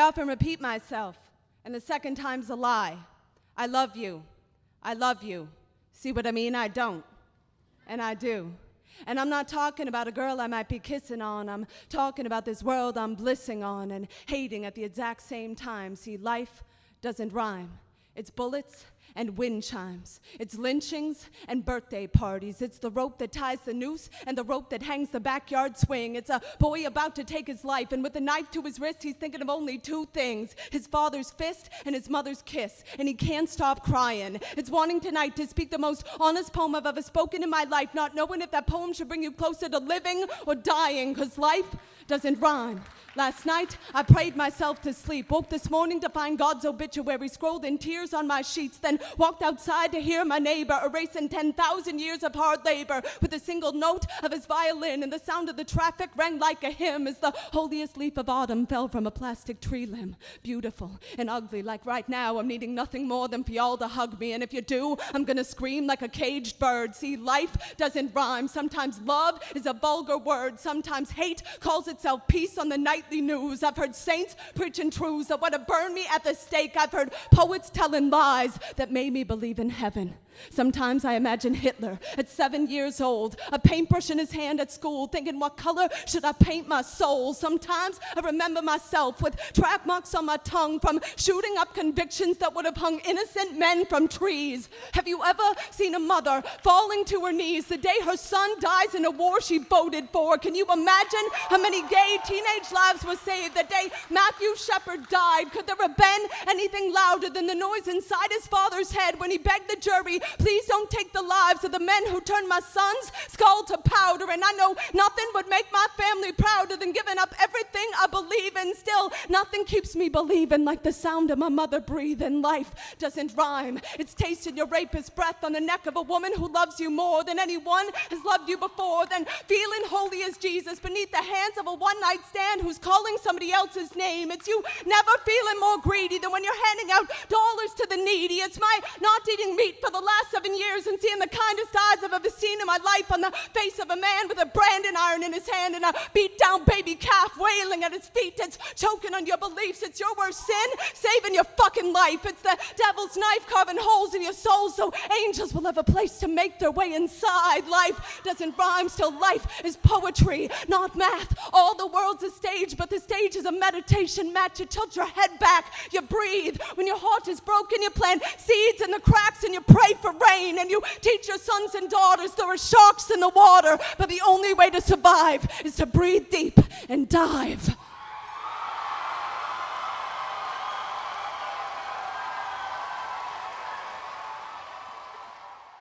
often repeat myself, and the second time's a lie. I love you. I love you. See what I mean? I don't. And I do. And I'm not talking about a girl I might be kissing on. I'm talking about this world I'm blissing on and hating at the exact same time. See, life doesn't rhyme. It's bullets and wind chimes. It's lynchings and birthday parties. It's the rope that ties the noose and the rope that hangs the backyard swing. It's a boy about to take his life, and with a knife to his wrist, he's thinking of only two things: his father's fist and his mother's kiss, and he can't stop crying. It's wanting tonight to speak the most honest poem I've ever spoken in my life, not knowing if that poem should bring you closer to living or dying, because life doesn't rhyme. Last night, I prayed myself to sleep. Woke this morning to find God's obituary scrolled in tears on my sheets. Then walked outside to hear my neighbor erasing 10,000 years of hard labor with a single note of his violin. And the sound of the traffic rang like a hymn as the holiest leaf of autumn fell from a plastic tree limb. Beautiful and ugly, like right now I'm needing nothing more than for y'all to hug me. And if you do, I'm gonna scream like a caged bird. See, life doesn't rhyme. Sometimes love is a vulgar word. Sometimes hate calls itself peace on the nightly news. I've heard saints preaching truths that want to burn me at the stake. I've heard poets telling lies that made me believe in heaven. Sometimes I imagine Hitler at 7 years old, a paintbrush in his hand at school, thinking, what color should I paint my soul? Sometimes I remember myself with track marks on my tongue from shooting up convictions that would have hung innocent men from trees. Have you ever seen a mother falling to her knees the day her son dies in a war she voted for? Can you imagine how many gay teenage lives were saved the day Matthew Shepard died? Could there have been anything louder than the noise inside his father's head when he begged the jury, please don't take the lives of the men who turned my son's skull to powder? And I know nothing would make my family prouder than giving up everything I believe in. Still, nothing keeps me believing like the sound of my mother breathing. Life doesn't rhyme. It's tasted your rapist breath on the neck of a woman who loves you more than anyone has loved you before. Then feeling holy as Jesus beneath the hands of a one-night stand who's calling somebody else's name. It's you never feeling more greedy than when you're handing out dollars to the needy. It's my not eating meat for the last 7 years and seeing the kindest eyes I've ever seen in my life on the face of a man with a branding iron in his hand and a beat-down baby calf wailing at his feet. It's choking on your beliefs. It's your worst sin saving your fucking life. It's the devil's knife carving holes in your soul so angels will have a place to make their way inside. Life doesn't rhyme, still life is poetry, not math. All the world's a stage, but the stage is a meditation mat. You tilt your head back, you breathe. When your heart is broken, you plant seeds in the cracks and you pray for rain, and you teach your sons and daughters there are sharks in the water, but the only way to survive is to breathe deep and dive.